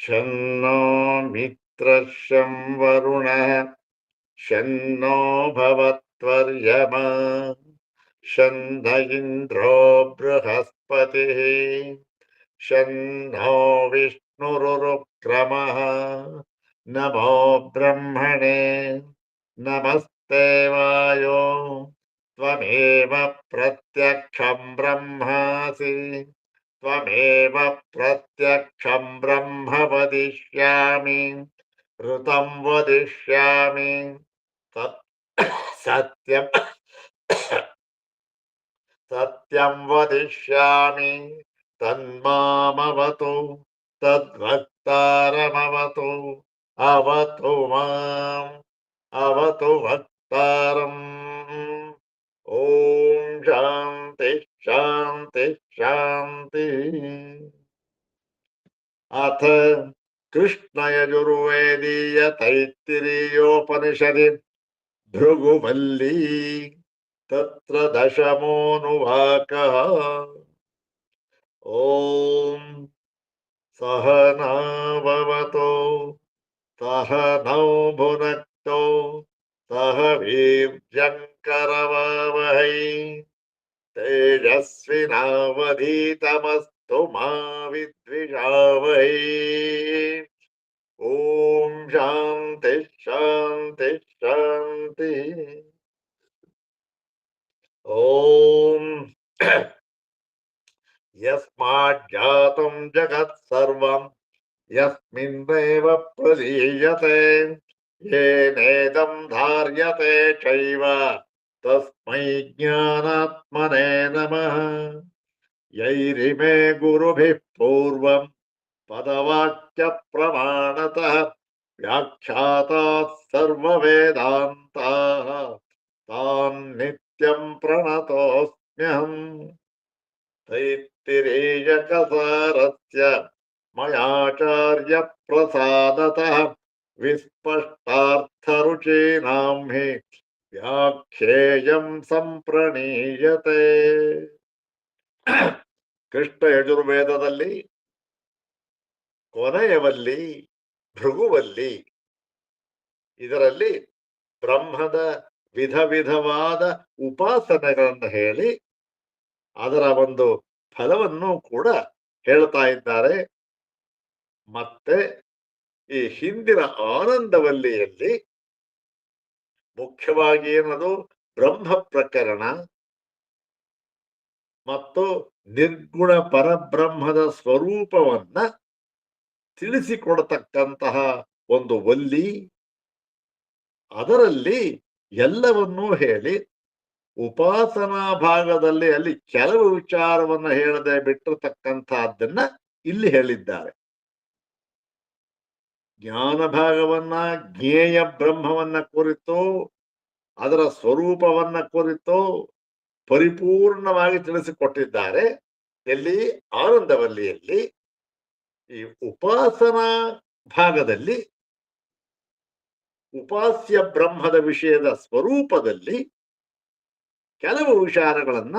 ಶನ್ನೋ ಮಿತ್ರಃ ಶಂ ವರುಣಃ ಶನ್ನೋ ಭವತ್ವರ್ಯಮ ಶನ್ನ ಇಂದ್ರೋ ಬೃಹಸ್ಪತಿಃ ಶನ್ನೋ ವಿಷ್ಣುರುರುಕ್ರಮಃ ನಮೋ ಬ್ರಹ್ಮಣೇ ನಮಸ್ತೆ ವಾಯೋ ತ್ವಮೇವ ಪ್ರತ್ಯಕ್ಷಂ ಬ್ರಹ್ಮಾಸಿ ತ್ವಮೇವ ಪ್ರತ್ಯಕ್ಷಂ ಬ್ರಹ್ಮ ವದಿಷ್ಯಾಮಿ ಋತಂ ವದಿಷ್ಯಾಮಿ ಸತ್ಯಂ ಸತ್ಯಂ ವದಿಷ್ಯಾಮಿ ತನ್ಮಾಮವತು ತದ್ಭಕ್ತಾರಮವತು ಅವತು ಮಾಂ ಅವತು ಭಕ್ತಾರಂ. ಓಂ ಶಾಂತಿ ಶಾಂತಿ ಶಾಂತಿ. ಅಥ ಕೃಷ್ಣಯಜುರ್ವೇದೀಯ ತೈತ್ತಿರೀಯೋಪನಿಷದಿ ಭೃಗುವಲ್ಲೀ ತತ್ರ ದಶಮೋನುವಾಕಃ. ಓಂ ಸಹನಾವವತೋ ಸಹನೌ ಭುನಕ್ತೋ ಸಹ ವೀರ್ಯಂಕರವಾವಹೈ ತೇಜಸ್ವಿನಾವಧೀತಮಸ್ತು ಮಾ ವಿದ್ವಿಷಾವಹೈ. ಓಂ ಶಾಂತಿ ಶಾಂತಿ ಶಾಂತಿ. ಓಂ ಯಸ್ಮಾತ್ ಜಾತಂ ಜಗತ್ ಸರ್ವಂ ಯಸ್ಮಿನ್ನೇವ ಪ್ರಲೀಯತೆ ಯೇನೇದಂ ಧಾರ್ಯತೆ ಚೈವ ತಸ್ಮೈ ಜ್ಞಾನಾತ್ಮನೇ ನಮಃ. ಯೈರಿಮೇ ಗುರುಭಿಃ ಪೂರ್ವಂ ಪದವಾಕ್ಯ ಪ್ರಮಾಣತಃ ವ್ಯಾಖ್ಯಾತಾಃ ಸರ್ವವೇದಾಂತಾಃ ತಾನ್ ನಿತ್ಯಂ ಪ್ರಣತೋಸ್ಮ್ಯಹಂ. ತೈತ್ತಿರೀಯಕಸಾರಸ್ಯ ಮಯಾಚಾರ್ಯ ಪ್ರಸಾದತಃ ವಿಸ್ಪಷ್ಟಾರ್ಥರುಚೀನಾಂ ಹಿ ವ್ಯಾಖ್ಯೇಯಂ ಸಂಪ್ರಣೀಯತೆ. ಕೃಷ್ಣ ಯಜುರ್ವೇದದಲ್ಲಿ ಕೊನೆಯವಲ್ಲಿ ಭೃಗುವಲ್ಲಿ, ಇದರಲ್ಲಿ ಬ್ರಹ್ಮದ ವಿಧ ವಿಧವಾದ ಉಪಾಸನೆಗಳನ್ನು ಹೇಳಿ ಅದರ ಒಂದು ಫಲವನ್ನು ಕೂಡ ಹೇಳ್ತಾ ಇದ್ದಾರೆ. ಮತ್ತೆ ಈ ಹಿಂದಿನ ಆನಂದವಲ್ಲಿಯಲ್ಲಿ ಮುಖ್ಯವಾಗಿ ಏನದು ಬ್ರಹ್ಮ ಪ್ರಕರಣ ಮತ್ತು ನಿರ್ಗುಣ ಪರಬ್ರಹ್ಮದ ಸ್ವರೂಪವನ್ನ ತಿಳಿಸಿಕೊಡತಕ್ಕಂತಹ ಒಂದು ವಲ್ಲಿ, ಅದರಲ್ಲಿ ಎಲ್ಲವನ್ನೂ ಹೇಳಿ ಉಪಾಸನಾ ಭಾಗದಲ್ಲಿ ಅಲ್ಲಿ ಕೆಲವು ವಿಚಾರವನ್ನ ಹೇಳದೆ ಬಿಟ್ಟಿರತಕ್ಕಂತಹದ್ದನ್ನ ಇಲ್ಲಿ ಹೇಳಿದ್ದಾರೆ. ಜ್ಞಾನ ಭಾಗವನ್ನ, ಜ್ಞೇಯ ಬ್ರಹ್ಮವನ್ನ ಕುರಿತು, ಅದರ ಸ್ವರೂಪವನ್ನ ಕುರಿತು ಪರಿಪೂರ್ಣವಾಗಿ ತಿಳಿಸಿಕೊಟ್ಟಿದ್ದಾರೆ. ಎಲ್ಲಿ? ಆನಂದವಲ್ಲಿಯಲ್ಲಿ. ಈ ಉಪಾಸನಾ ಭಾಗದಲ್ಲಿ ಉಪಾಸ್ಯ ಬ್ರಹ್ಮದ ವಿಷಯದ ಸ್ವರೂಪದಲ್ಲಿ ಕೆಲವು ವಿಚಾರಗಳನ್ನ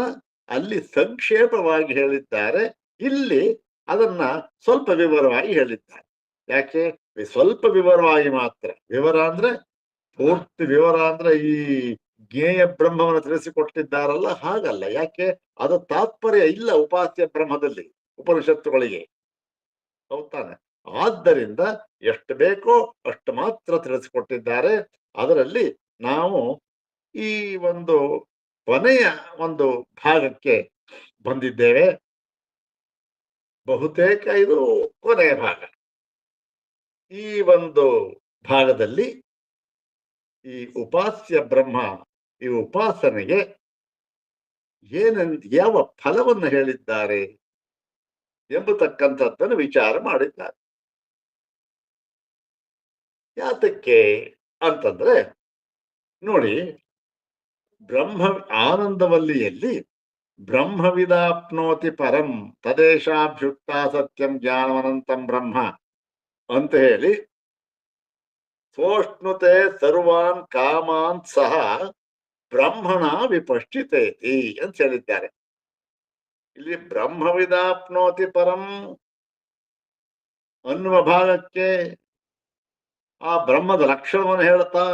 ಅಲ್ಲಿ ಸಂಕ್ಷೇಪವಾಗಿ ಹೇಳಿದ್ದಾರೆ. ಇಲ್ಲಿ ಅದನ್ನ ಸ್ವಲ್ಪ ವಿವರವಾಗಿ ಹೇಳಿದ್ದಾರೆ. ಯಾಕೆ? ಸ್ವಲ್ಪ ವಿವರವಾಗಿ ಮಾತ್ರ. ವಿವರ ಅಂದ್ರೆ ಪೂರ್ತಿ ವಿವರ ಅಂದ್ರೆ ಈ ಜ್ಞೇಯ ಬ್ರಹ್ಮವನ್ನು ತಿಳಿಸಿಕೊಟ್ಟಿದ್ದಾರಲ್ಲ, ಹಾಗಲ್ಲ. ಯಾಕೆ? ಅದು ತಾತ್ಪರ್ಯ ಇಲ್ಲ ಉಪಾಸ್ಯ ಬ್ರಹ್ಮದಲ್ಲಿ ಉಪನಿಷತ್ತುಗಳಿಗೆ, ಹೌದಾನೆ? ಆದ್ದರಿಂದ ಎಷ್ಟು ಬೇಕೋ ಅಷ್ಟು ಮಾತ್ರ ತಿಳಿಸಿಕೊಟ್ಟಿದ್ದಾರೆ. ಅದರಲ್ಲಿ ನಾವು ಈ ಒಂದು ಕೊನೆಯ ಒಂದು ಭಾಗಕ್ಕೆ ಬಂದಿದ್ದೇವೆ. ಬಹುತೇಕ ಇದು ಕೊನೆಯ ಭಾಗ. ಈ ಒಂದು ಭಾಗದಲ್ಲಿ ಈ ಉಪಾಸ್ಯ ಬ್ರಹ್ಮ, ಈ ಉಪಾಸನೆಗೆ ಯಾವ ಫಲವನ್ನು ಹೇಳಿದ್ದಾರೆ ಎಂಬತಕ್ಕಂಥದ್ದನ್ನು ವಿಚಾರ ಮಾಡಿದ್ದಾರೆ. ಯಾತಕ್ಕೆ ಅಂತಂದ್ರೆ ನೋಡಿ, ಬ್ರಹ್ಮ ಆನಂದವಲ್ಲಿಯಲ್ಲಿ ಬ್ರಹ್ಮವಿದಾಪ್ನೋತಿ ಪರಂ ತದೇಶಾಭ್ಯುಕ್ತ ಸತ್ಯಂ ಜ್ಞಾನವನಂತಂ ಬ್ರಹ್ಮ ಅಂತ ಹೇಳಿ ಸೋಷ್ಣುತೆ ಸರ್ವಾನ್ ಕಾಮಾನ್ ಸಹ ಬ್ರಹ್ಮಣ ವಿಪಶ್ಚಿತೇತಿ ಅಂತ ಹೇಳಿದ್ದಾರೆ. ಇಲ್ಲಿ ಬ್ರಹ್ಮವಿದಾಪ್ನೋತಿ ಪರಂ ಅನ್ನುವ ಭಾಗಕ್ಕೆ ಆ ಬ್ರಹ್ಮದ ಲಕ್ಷಣವನ್ನು ಹೇಳ್ತಾ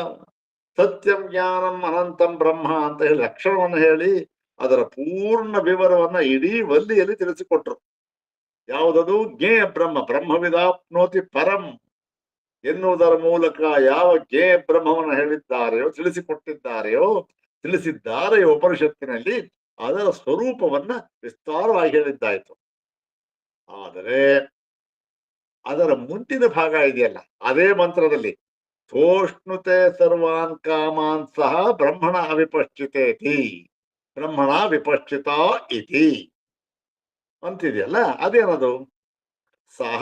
ಸತ್ಯಂ ಜ್ಞಾನಂ ಅನಂತಂ ಬ್ರಹ್ಮ ಅಂತ ಹೇಳಿ ಲಕ್ಷಣವನ್ನು ಹೇಳಿ ಅದರ ಪೂರ್ಣ ವಿವರವನ್ನ ಇಡೀ ವಲ್ಲಿಯಲ್ಲಿ ತಿಳಿಸಿಕೊಟ್ರು. ಯಾವುದದು? ಜ್ಞೇಯ ಬ್ರಹ್ಮ, ಬ್ರಹ್ಮವಿದಾಪ್ನೋತಿ ಪರಂ ಎನ್ನುವುದರ ಮೂಲಕ ಯಾವ ಜ್ಞೇಯ ಬ್ರಹ್ಮವನ್ನು ಹೇಳಿದ್ದಾರೆಯೋ, ತಿಳಿಸಿದ್ದಾರೆಯೋ ಉಪನಿಷತ್ತಿನಲ್ಲಿ, ಅದರ ಸ್ವರೂಪವನ್ನ ವಿಸ್ತಾರವಾಗಿ ಹೇಳಿದ್ದಾಯ್ತು. ಆದರೆ ಅದರ ಮುಂದಿನ ಭಾಗ ಇದೆಯಲ್ಲ, ಅದೇ ಮಂತ್ರದಲ್ಲಿ ಸೋಷ್ಣುತೆ ಸರ್ವಾನ್ ಕಾಮಾನ್ ಸಹ ಬ್ರಹ್ಮಣ ಅವಿಪಶ್ಚಿತೇತಿ, ಬ್ರಹ್ಮಣ ವಿಪಶ್ಚಿತ ಇತಿ ಅಂತಿದೆಯಲ್ಲ, ಅದೇನದು? ಸಹ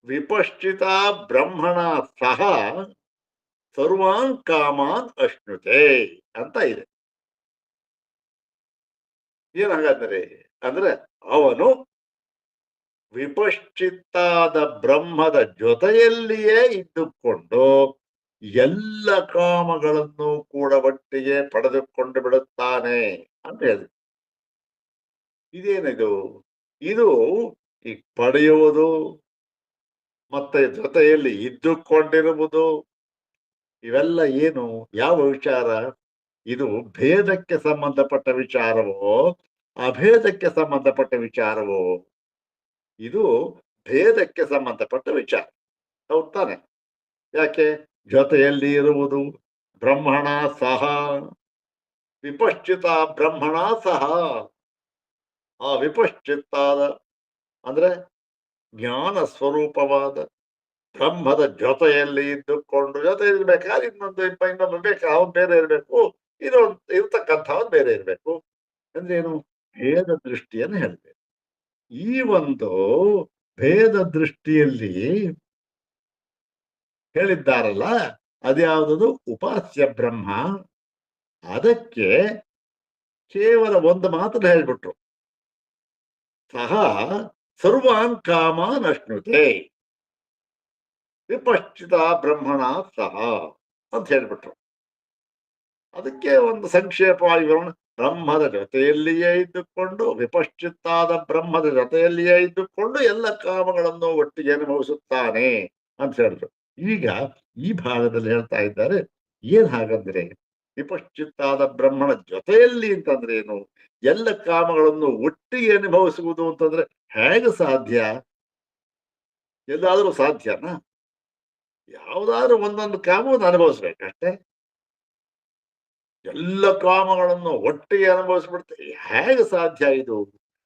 ವಿಪಶ್ಚಿತ ಬ್ರಹ್ಮಣ ಸಹ ಸರ್ವಾನ್ ಕಾಮಾನ್ ಅಶ್ನುತೆ ಅಂತ ಇದೆ. ಏನಾಗಂದ್ರೆ ಅಂದ್ರೆ ಅವನು ವಿಪಶ್ಚಿತ್ತಾದ ಬ್ರಹ್ಮದ ಜೊತೆಯಲ್ಲಿಯೇ ಇದ್ದುಕೊಂಡು ಎಲ್ಲ ಕಾಮಗಳನ್ನು ಕೂಡ ಒಟ್ಟಿಗೆ ಪಡೆದುಕೊಂಡು ಬಿಡುತ್ತಾನೆ ಅಂತ ಹೇಳಿದ್ರು. ಇದೇನಿದು? ಇದು ಈ ಪಡೆಯುವುದು ಮತ್ತೆ ಜೊತೆಯಲ್ಲಿ ಇದ್ದುಕೊಂಡಿರುವುದು, ಇವೆಲ್ಲ ಏನು, ಯಾವ ವಿಚಾರ? ಇದು ಭೇದಕ್ಕೆ ಸಂಬಂಧಪಟ್ಟ ವಿಚಾರವೋ ಅಭೇದಕ್ಕೆ ಸಂಬಂಧಪಟ್ಟ ವಿಚಾರವೋ? ಇದು ಭೇದಕ್ಕೆ ಸಂಬಂಧಪಟ್ಟ ವಿಚಾರ, ಹೌದ್ ತಾನೆ? ಯಾಕೆ? ಜೊತೆಯಲ್ಲಿ ಇರುವುದು ಬ್ರಹ್ಮಣ ಸಹ, ವಿಪಶ್ಚಿತ ಬ್ರಹ್ಮಣ ಸಹ. ಆ ವಿಪಶ್ಚಿತ್ತಾದ ಅಂದ್ರೆ ಜ್ಞಾನ ಸ್ವರೂಪವಾದ ಬ್ರಹ್ಮದ ಜೊತೆಯಲ್ಲಿ ಇದ್ದುಕೊಂಡು, ಜೊತೆ ಇರ್ಬೇಕಾದ್ರೆ ಇನ್ನೊಂದು ಬೇಕು, ಅವನ್ ಬೇರೆ ಇರ್ಬೇಕು, ಇರ್ತಕ್ಕಂಥವನ್ ಬೇರೆ ಇರ್ಬೇಕು. ಅಂದ್ರೆ ಏನು? ಭೇದ ದೃಷ್ಟಿಯನ್ನು ಹೇಳ್ಬೇಕು. ಈ ಒಂದು ಭೇದ ದೃಷ್ಟಿಯಲ್ಲಿ ಹೇಳಿದ್ದಾರಲ್ಲ, ಅದ್ಯಾವುದದು? ಉಪಾಸ್ಯ ಬ್ರಹ್ಮ. ಅದಕ್ಕೆ ಕೇವಲ ಒಂದು ಮಾತನ್ನು ಹೇಳ್ಬಿಟ್ರು, ಸಹ ಸರ್ವಾನ್ ಕಾಮಾನ್ ಅಶ್ನುತೆ ವಿಪಶ್ಚಿತ ಬ್ರಹ್ಮಣ ಸಹ ಅಂತ ಹೇಳ್ಬಿಟ್ರು. ಅದಕ್ಕೆ ಒಂದು ಸಂಕ್ಷೇಪವಾಗಿ ವಿವರಣೆ, ಬ್ರಹ್ಮದ ಜೊತೆಯಲ್ಲಿಯೇ ಇದ್ದುಕೊಂಡು, ವಿಪಶ್ಚಿತ್ತಾದ ಬ್ರಹ್ಮದ ಜೊತೆಯಲ್ಲಿಯೇ ಇದ್ದುಕೊಂಡು ಎಲ್ಲ ಕಾಮಗಳನ್ನು ಒಟ್ಟಿಗೆ ಅನುಭವಿಸುತ್ತಾನೆ ಅಂತ ಹೇಳಿದ್ರು. ಈಗ ಈ ಭಾಗದಲ್ಲಿ ಹೇಳ್ತಾ ಇದ್ದಾರೆ, ಏನ್ ಹಾಗಂದ್ರೆ ವಿಪಶ್ಚಿತ್ತಾದ ಬ್ರಹ್ಮನ ಜೊತೆಯಲ್ಲಿ ಅಂತಂದ್ರೆ ಏನು? ಎಲ್ಲ ಕಾಮಗಳನ್ನು ಒಟ್ಟಿಗೆ ಅನುಭವಿಸುವುದು ಅಂತಂದ್ರೆ ಹೇಗೆ ಸಾಧ್ಯ? ಎಲ್ಲಾದ್ರೂ ಸಾಧ್ಯನಾ? ಯಾವ್ದಾದ್ರು ಒಂದೊಂದು ಕಾಮವನ್ನು ಅನುಭವಿಸ್ಬೇಕಷ್ಟೇ. ಎಲ್ಲ ಕಾಮಗಳನ್ನು ಒಟ್ಟಿಗೆ ಅನುಭವಿಸ್ಬಿಡ್ತೇವೆ, ಹೇಗೆ ಸಾಧ್ಯ ಇದು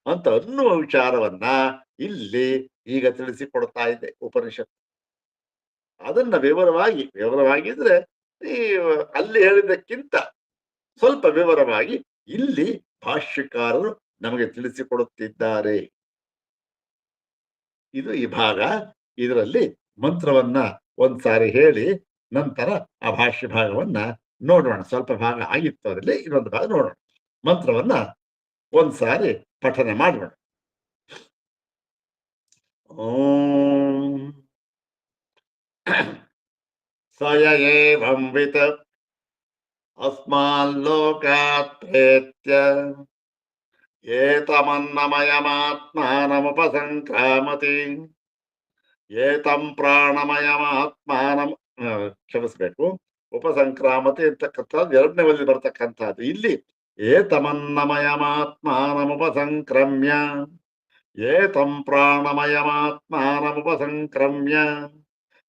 ಅಂತ ಅನ್ನುವ ವಿಚಾರವನ್ನ ಇಲ್ಲಿ ಈಗ ತಿಳಿಸಿಕೊಡ್ತಾ ಇದೆ ಉಪನಿಷತ್ತು. ಅದನ್ನ ವಿವರವಾಗಿದ್ರೆ ಈ ಅಲ್ಲಿ ಹೇಳಿದ್ದಕ್ಕಿಂತ ಸ್ವಲ್ಪ ವಿವರವಾಗಿ ಇಲ್ಲಿ ಭಾಷ್ಯಕಾರರು ನಮಗೆ ತಿಳಿಸಿಕೊಡುತ್ತಿದ್ದಾರೆ. ಇದು ಈ ಭಾಗ. ಇದರಲ್ಲಿ ಮಂತ್ರವನ್ನ ಒಂದ್ಸಾರಿ ಹೇಳಿ ನಂತರ ಆ ಭಾಷ್ಯ ಭಾಗವನ್ನ ನೋಡೋಣ. ಸ್ವಲ್ಪ ಭಾಗ ಆಗಿತ್ತು, ಅದರಲ್ಲಿ ಇನ್ನೊಂದು ಭಾಗ ನೋಡೋಣ. ಮಂತ್ರವನ್ನ ಒಂದ್ಸಾರಿ ಪಠನೆ ಮಾಡೋಣ. ಓಂ ಸಯ ಏವಂವಿತ ಅಸ್ಮಾಲ್ಲೋಕಾತ್ ಪ್ರೇತ್ಯ ಏತಮನ್ನಮಯಮಾತ್ಮಾನಮುಪಸಂಕ್ರಾಮತಿ ಏತಂ ಪ್ರಾಣಮಯಮಾತ್ಮಾನಂ ಕ್ಷಮಿಸ್ಬೇಕು, ಉಪಸಂಕ್ರಾಮತಿ ಅಂತಕ್ಕಂಥದ್ದು ಎರಡನೇವಲ್ಲಿ ಬರ್ತಕ್ಕಂಥದ್ದು. ಇಲ್ಲಿ ಏತಮನ್ನಮಯಮಾತ್ಮಾನಮುಪಸಂಕ್ರಮ್ಯ ಏತಂ ಪ್ರಾಣಮಯಮಾತ್ಮಾನಮುಪಸಂಕ್ರಮ್ಯ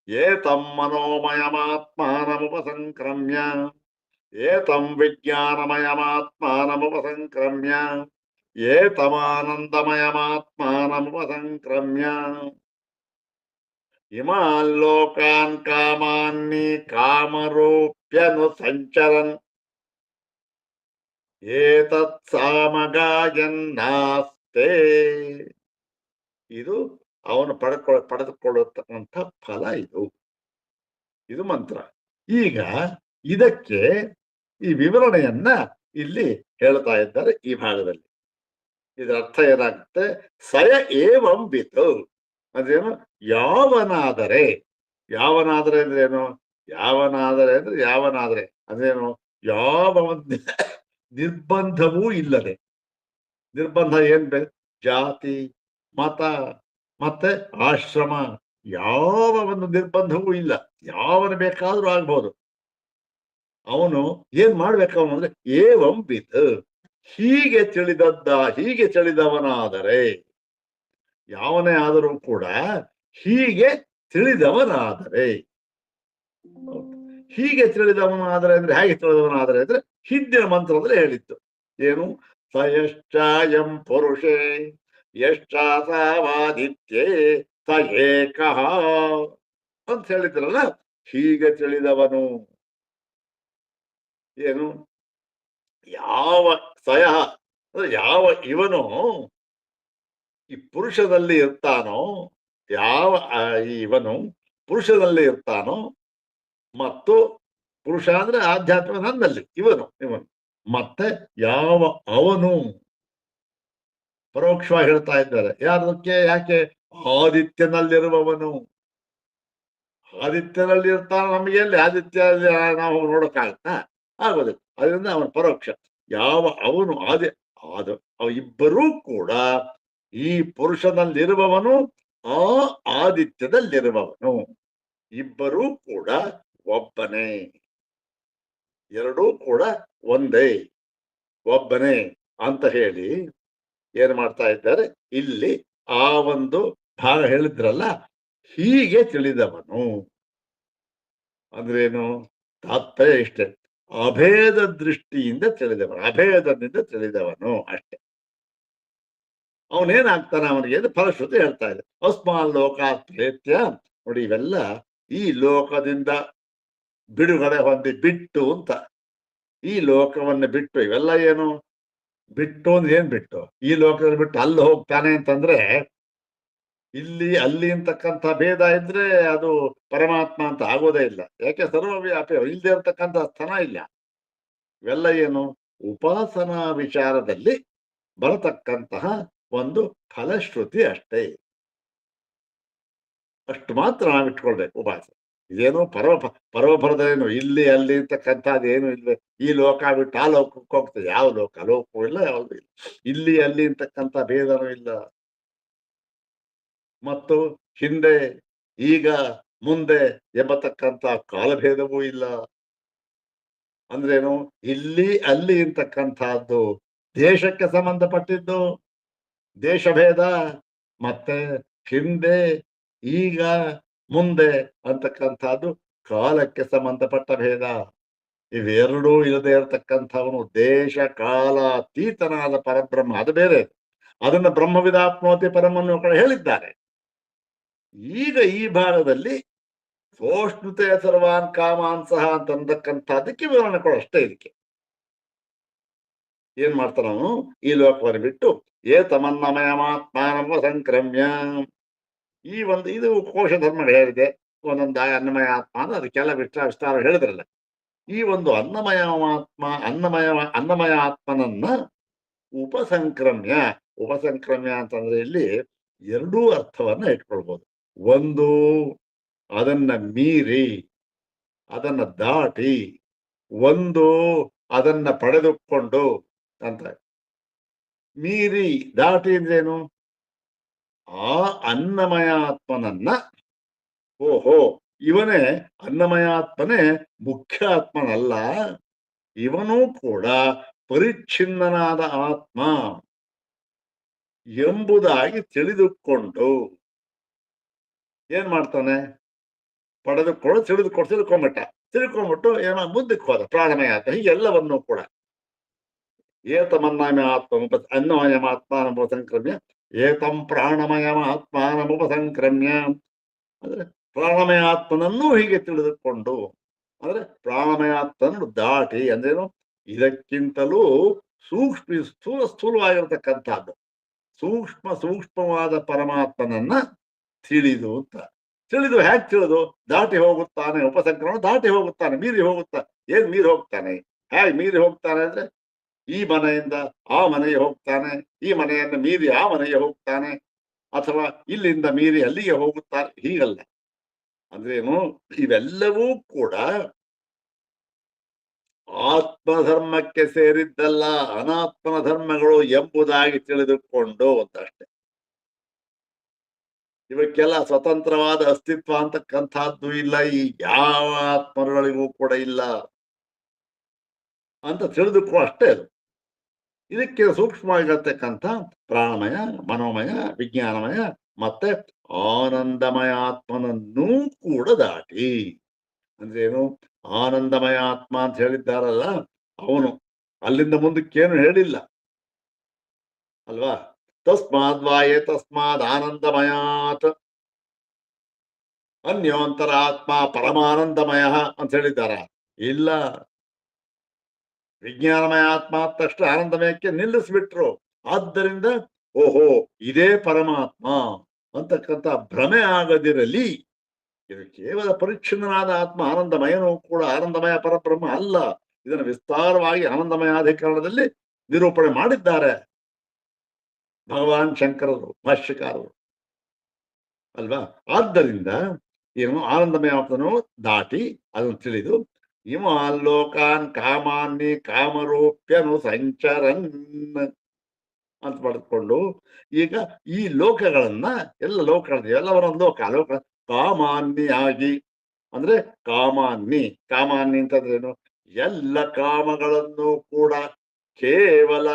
ಏತಂ ಮನೋಮಯಮಾತ್ಮಾನಮುಪಸಂಕ್ರಮ್ಯ ಏತಂ ವಿಜ್ಞಾನಮಯಮಾತ್ಮಾನಮುಪಸಂಕ್ರಮ್ಯ ಏತಮಾನಂದಮಯಮಾತ್ಮಾನಮುಪಸಂಕ್ರಮ್ಯ ಇಮಾನ್ ಕಾಮಾನ್ನಿ ಕಾಮರೂಪ್ಯನು ಸಂಚರನ್ ಏತತ್ ಸಾಮಗಾಯನ್ನಾಸ್ತೆ. ಇದು ಅವನು ಪಡೆದುಕೊಳ್ಳತಕ್ಕಂಥ ಫಲ. ಇದು ಮಂತ್ರ. ಈಗ ಇದಕ್ಕೆ ಈ ವಿವರಣೆಯನ್ನ ಇಲ್ಲಿ ಹೇಳ್ತಾ ಇದ್ದಾರೆ ಈ ಭಾಗದಲ್ಲಿ. ಇದರ ಅರ್ಥ ಏನಾಗುತ್ತೆ? ಸಯ ಏವಂ ವಿತ್ ಅಂದ್ರೇನು? ಯಾವನಾದರೆ ಅಂದ್ರೇನು? ಯಾವನಾದರೆ ಅಂದ್ರೇನು? ಯಾವ ಒಂದು ನಿರ್ಬಂಧವೂ ಇಲ್ಲದೆ. ನಿರ್ಬಂಧ ಏನ್ ಬೇಕು? ಜಾತಿ, ಮತ, ಮತ್ತೆ ಆಶ್ರಮ, ಯಾವ ಒಂದು ನಿರ್ಬಂಧವೂ ಇಲ್ಲ, ಯಾವನು ಬೇಕಾದ್ರೂ ಆಗ್ಬಹುದು. ಅವನು ಏನ್ ಮಾಡ್ಬೇಕು ಅವನು ಅಂದ್ರೆ ಏವಂ ವಿತ್, ಹೀಗೆ ತಿಳಿದವನಾದರೆ, ಯಾವನೇ ಆದರೂ ಕೂಡ ಹೀಗೆ ತಿಳಿದವನಾದರೆ, ಹೀಗೆ ತಿಳಿದವನಾದರೆ ಅಂದ್ರೆ ಹೇಗೆ ತಿಳಿದವನಾದರೆ ಅಂದ್ರೆ ಹಿಂದಿನ ಮಂತ್ರದಲ್ಲಿ ಹೇಳಿತ್ತು ಏನು, ಸ ಯಶ್ಚಾಯಂ ಪುರುಷೇ ಯಶ್ಚಾಸಾವಾದಿತ್ಯೇ ಸ ಏಕಃ ಅಂತ ಹೇಳಿದ್ರಲ್ಲ, ಹೀಗೆ ತಿಳಿದವನು ಏನು, ಯಾವ ಸಯ ಅಂದ್ರೆ ಯಾವ ಇವನು ಈ ಪುರುಷದಲ್ಲಿ ಇರ್ತಾನೋ, ಯಾವ ಇವನು ಪುರುಷದಲ್ಲಿ ಇರ್ತಾನೋ, ಮತ್ತು ಪುರುಷ ಅಂದ್ರೆ ಆಧ್ಯಾತ್ಮ ನನ್ನಲ್ಲಿ ಇವನು ಮತ್ತೆ ಯಾವ ಅವನು, ಪರೋಕ್ಷವಾಗಿ ಹೇಳ್ತಾ ಇದ್ದಾರೆ ಯಾರದಕ್ಕೆ, ಯಾಕೆ ಆದಿತ್ಯನಲ್ಲಿರುವವನು, ಆದಿತ್ಯನಲ್ಲಿ ಇರ್ತಾನ, ನಮಗೆ ಎಲ್ಲಿ ಆದಿತ್ಯ ನಾವು ನೋಡಕ್ಕಾಗತ್ತಾ, ಆಗೋದಿಲ್ಲ. ಅದರಿಂದ ಅವನ ಪರೋಕ್ಷ. ಯಾವ ಅವನು ಅವ ಇಬ್ಬರೂ ಕೂಡ ಈ ಪುರುಷನಲ್ಲಿರುವವನು ಆ ಆದಿತ್ಯದಲ್ಲಿರುವವನು, ಇಬ್ಬರೂ ಕೂಡ ಒಬ್ಬನೇ, ಎರಡೂ ಕೂಡ ಒಂದೇ, ಒಬ್ಬನೇ ಅಂತ ಹೇಳಿ ಏನ್ ಮಾಡ್ತಾ ಇದ್ದಾರೆ ಇಲ್ಲಿ, ಆ ಒಂದು ಭಾಗ ಹೇಳಿದ್ರಲ್ಲ, ಹೀಗೆ ತಿಳಿದವನು ಅಂದ್ರೇನು, ತಾತ್ಪರ್ಯ ಇಷ್ಟೇ, ಅಭೇದ ದೃಷ್ಟಿಯಿಂದ ತಿಳಿದವನು, ಅಭೇದದಿಂದ ತಿಳಿದವನು ಅಷ್ಟೇ. ಅವನೇನಾಗ್ತಾನೆ ಅವನಿಗೆ ಅಂದ್ರೆ ಫಲಶ್ರುತಿ ಹೇಳ್ತಾ ಇದೆ, ಅಸ್ಮಾನ್ ಲೋಕಾತ್ ಪ್ರೇತ್ಯ, ನೋಡಿ ಇವೆಲ್ಲ ಈ ಲೋಕದಿಂದ ಬಿಡುಗಡೆ ಹೊಂದಿ ಬಿಟ್ಟು ಅಂತ, ಈ ಲೋಕವನ್ನು ಬಿಟ್ಟು, ಇವೆಲ್ಲ ಏನು ಬಿಟ್ಟು ಅಂದ್ರೆ ಏನ್ ಬಿಟ್ಟು, ಈ ಲೋಕದಲ್ಲಿ ಬಿಟ್ಟು ಅಲ್ಲಿ ಹೋಗ್ತಾನೆ ಅಂತಂದ್ರೆ, ಇಲ್ಲಿ ಅಲ್ಲಿ ಅಂತಕ್ಕಂಥ ಭೇದ ಇದ್ರೆ ಅದು ಪರಮಾತ್ಮ ಅಂತ ಆಗೋದೇ ಇಲ್ಲ. ಯಾಕೆ ಸರ್ವವ್ಯಾಪಿ, ಇಲ್ಲದೆ ಇರ್ತಕ್ಕಂಥ ಸ್ಥಾನ ಇಲ್ಲ. ಇವೆಲ್ಲ ಏನು ಉಪಾಸನಾ ವಿಚಾರದಲ್ಲಿ ಬರತಕ್ಕಂತಹ ಒಂದು ಫಲಶ್ರುತಿ ಅಷ್ಟೇ, ಅಷ್ಟು ಮಾತ್ರ ನಾವು ಇಟ್ಕೊಳ್ಬೇಕು ಉಪಾಸನೆ. ಇದೇನು ಪರ್ವಫಲದೇನು ಇಲ್ಲಿ ಅಲ್ಲಿ ಅಂತಕ್ಕಂಥದ್ದು ಏನು ಇಲ್ವೇ, ಈ ಲೋಕ ಬಿಟ್ಟು ಆ ಲೋಕಕ್ಕೆ ಹೋಗ್ತದೆ, ಯಾವ ಲೋಕವೂ ಇಲ್ಲ, ಯಾವುದು ಇಲ್ಲ, ಇಲ್ಲಿ ಅಲ್ಲಿ ಅಂತಕ್ಕಂಥ ಭೇದನೂ ಇಲ್ಲ. ಮತ್ತು ಹಿಂದೆ ಈಗ ಮುಂದೆ ಎಂಬತಕ್ಕಂಥ ಕಾಲಭೇದವೂ ಇಲ್ಲ. ಅಂದ್ರೇನು, ಇಲ್ಲಿ ಅಲ್ಲಿ ಅಂತಕ್ಕಂಥದ್ದು ದೇಶಕ್ಕೆ ಸಂಬಂಧಪಟ್ಟಿದ್ದು ದೇಶಭೇದ, ಮತ್ತೆ ಹಿಂದೆ ಈಗ ಮುಂದೆ ಅಂತಕ್ಕಂಥದ್ದು ಕಾಲಕ್ಕೆ ಸಂಬಂಧಪಟ್ಟ ಭೇದ. ಇವೆರಡೂ ಇಲ್ಲದೆ ಇರತಕ್ಕಂಥವನು ದೇಶ ಕಾಲ ಅತೀತನಾದ ಪರಬ್ರಹ್ಮ, ಅದು ಬೇರೆ. ಅದನ್ನ ಬ್ರಹ್ಮವಿದಾಪ್ನೋತಿ ಪರಮನ್ನು ಕೂಡ ಹೇಳಿದ್ದಾರೆ. ಈಗ ಈ ಭಾಗದಲ್ಲಿ ಸೋಷ್ಣುತೆ ಸರ್ವಾನ್ ಕಾಮಾನ್ ಸಹ ಅಂತಕ್ಕಂಥದ್ದಕ್ಕೆ ವಿವರಣೆ ಕೊಡ ಅಷ್ಟೇ. ಇದಕ್ಕೆ ಏನ್ ಮಾಡ್ತಾನ ಅವನು, ಈ ಲೋಕವನ್ನು ಬಿಟ್ಟು ಏತಮನ್ನಮಯಮಾತ್ಮಾನವ ಸಂಕ್ರಮ್ಯ, ಈ ಒಂದು ಇದು ಕೋಶ ಧರ್ಮ ಹೇಳಿದೆ, ಒಂದೊಂದು ಅನ್ನಮಯ ಆತ್ಮ ಅಂದ್ರೆ ಅದಕ್ಕೆಲ್ಲ ವಿಸ್ತಾರ ಹೇಳಿದ್ರಲ್ಲ. ಈ ಒಂದು ಅನ್ನಮಯ ಆತ್ಮನನ್ನ ಉಪಸಂಕ್ರಮ್ಯ, ಉಪಸಂಕ್ರಮ್ಯ ಅಂತಂದ್ರೆ ಇಲ್ಲಿ ಎರಡೂ ಅರ್ಥವನ್ನ ಇಟ್ಕೊಳ್ಬಹುದು. ಒಂದು ಅದನ್ನ ಮೀರಿ, ಅದನ್ನ ದಾಟಿ, ಒಂದು ಅದನ್ನ ಪಡೆದುಕೊಂಡು ಅಂತ. ಮೀರಿ ದಾಟಿ ಅಂದ್ರೇನು, ಆ ಅನ್ನಮಯ ಆತ್ಮನನ್ನ, ಓಹೋ ಇವನೇ ಅನ್ನಮಯ ಆತ್ಮನೇ ಮುಖ್ಯ ಆತ್ಮನಲ್ಲ, ಇವನೂ ಕೂಡ ಪರಿಚ್ಛಿನ್ನನಾದ ಆತ್ಮ ಎಂಬುದಾಗಿ ತಿಳಿದುಕೊಂಡು ಏನ್ ಮಾಡ್ತಾನೆ, ಪಡೆದುಕೊಂಡು ತಿಳ್ಕೊಂಡ್ಬಿಟ್ಟು ಏನೋ ಮುಂದಕ್ಕೆ ಹೋದ ಪ್ರಾಣಮಯ ಆತ್ಮ. ಹೀಗೆಲ್ಲವನ್ನೂ ಕೂಡ ಅನ್ನಮಯಮಾತ್ಮಾನಮುಪಸಂಕ್ರಮ್ಯ ಏತಂ ಪ್ರಾಣಮಯಮಾತ್ಮಾನಮುಪಸಂಕ್ರಮ್ಯ, ಅಂದ್ರೆ ಪ್ರಾಣಮಯ ಆತ್ಮನನ್ನು ಹೀಗೆ ತಿಳಿದುಕೊಂಡು, ಅಂದ್ರೆ ಪ್ರಾಣಮಯ ಆತ್ಮನನ್ನು ದಾಟಿ, ಅಂದ್ರೇನು, ಇದಕ್ಕಿಂತಲೂ ಸ್ಥೂಲವಾಗಿರತಕ್ಕಂಥದ್ದು ಸೂಕ್ಷ್ಮವಾದ ಪರಮಾತ್ಮನನ್ನ ತಿಳಿದು ಅಂತ. ತಿಳಿದು ಹ್ಯಾಕ್ ತಿಳಿದು, ದಾಟಿ ಹೋಗುತ್ತಾನೆ, ಉಪಸಂಕ್ರಮಣ ದಾಟಿ ಹೋಗುತ್ತಾನೆ, ಮೀರಿ ಹೋಗುತ್ತಾನೆ. ಏನ್ ಮೀರಿ ಹೋಗ್ತಾನೆ, ಹೇಗೆ ಮೀರಿ ಹೋಗ್ತಾನೆ ಅಂದ್ರೆ, ಈ ಮನೆಯಿಂದ ಆ ಮನೆಗೆ ಹೋಗ್ತಾನೆ, ಈ ಮನೆಯನ್ನು ಮೀರಿ ಆ ಮನೆಗೆ ಹೋಗ್ತಾನೆ, ಅಥವಾ ಇಲ್ಲಿಂದ ಮೀರಿ ಅಲ್ಲಿಗೆ ಹೋಗುತ್ತಾನೆ, ಹೀಗಲ್ಲ. ಅಂದ್ರೇನು, ಇವೆಲ್ಲವೂ ಕೂಡ ಆತ್ಮಧರ್ಮಕ್ಕೆ ಸೇರಿದ್ದಲ್ಲ, ಅನಾತ್ಮನ ಧರ್ಮಗಳು ಎಂಬುದಾಗಿ ತಿಳಿದುಕೊಂಡು ಅಂತಷ್ಟೆ. ಇವಕ್ಕೆಲ್ಲ ಸ್ವತಂತ್ರವಾದ ಅಸ್ತಿತ್ವ ಅಂತಕ್ಕಂಥದ್ದು ಇಲ್ಲ, ಈ ಯಾವ ಆತ್ಮಗಳಿಗೂ ಕೂಡ ಇಲ್ಲ ಅಂತ ತಿಳಿದುಕೋ ಅಷ್ಟೇ ಅದು. ಇದಕ್ಕೆ ಸೂಕ್ಷ್ಮವಾಗಿರತಕ್ಕಂಥ ಪ್ರಾಣಮಯ, ಮನೋಮಯ, ವಿಜ್ಞಾನಮಯ ಮತ್ತೆ ಆನಂದಮಯ ಆತ್ಮನನ್ನೂ ಕೂಡ ದಾಟಿ. ಅಂದ್ರೆ ಏನು? ಆನಂದಮಯ ಆತ್ಮ ಅಂತ ಹೇಳಿದ್ದಾರಲ್ಲ, ಅವನು ಅಲ್ಲಿಂದ ಮುಂದಕ್ಕೇನು ಹೇಳಿಲ್ಲ ಅಲ್ವಾ? ತಸ್ಮಾದ್ ವಾಯೇ ತಸ್ಮಾದ್ ಆನಂದಮಯಾತ್ ಅನ್ಯೋಂತರ ಆತ್ಮ ಪರಮಾನಂದಮಯ ಅಂತ ಹೇಳಿದ್ದಾರ? ಇಲ್ಲ. ವಿಜ್ಞಾನಮಯ ಆತ್ಮ ಆದ ತಕ್ಷಣ ಆನಂದಮಯಕ್ಕೆ ನಿಲ್ಲಿಸ್ಬಿಟ್ರು. ಆದ್ದರಿಂದ ಓಹೋ ಇದೇ ಪರಮಾತ್ಮ ಅಂತಕ್ಕಂಥ ಭ್ರಮೆ ಆಗದಿರಲಿ. ಇದು ಕೇವಲ ಪರಿಚ್ಛಿನ್ನನಾದ ಆತ್ಮ, ಆನಂದಮಯನೂ ಕೂಡ ಆನಂದಮಯ ಪರಬ್ರಹ್ಮ ಅಲ್ಲ. ಇದನ್ನು ವಿಸ್ತಾರವಾಗಿ ಆನಂದಮಯಾಧಿಕರಣದಲ್ಲಿ ನಿರೂಪಣೆ ಮಾಡಿದ್ದಾರೆ ಭಗವಾನ್ ಶಂಕರರು, ಭಾಷ್ಯಕಾರರು ಅಲ್ವಾ? ಆದ್ದರಿಂದ ಏನು ಆನಂದಮಯ ಆತ್ಮನು ದಾಟಿ ಅದನ್ನು ತಿಳಿದು ಇಮಾನ್ ಕಾಮಾನ್ನಿ ಕಾಮರೂಪ್ಯನು ಸಂಚರನ್ ಅಂತ ಪಡೆದುಕೊಂಡು ಈಗ ಈ ಲೋಕಗಳನ್ನ ಎಲ್ಲ ಲೋಕಗಳನ್ನ ಎಲ್ಲವರೊಂದು ಲೋಕ ಕಾಮಾನ್ನಿಯಾಗಿ, ಅಂದ್ರೆ ಕಾಮಾನ್ನಿ ಅಂತಂದ್ರೇನು? ಎಲ್ಲ ಕಾಮಗಳನ್ನು ಕೂಡ ಕೇವಲ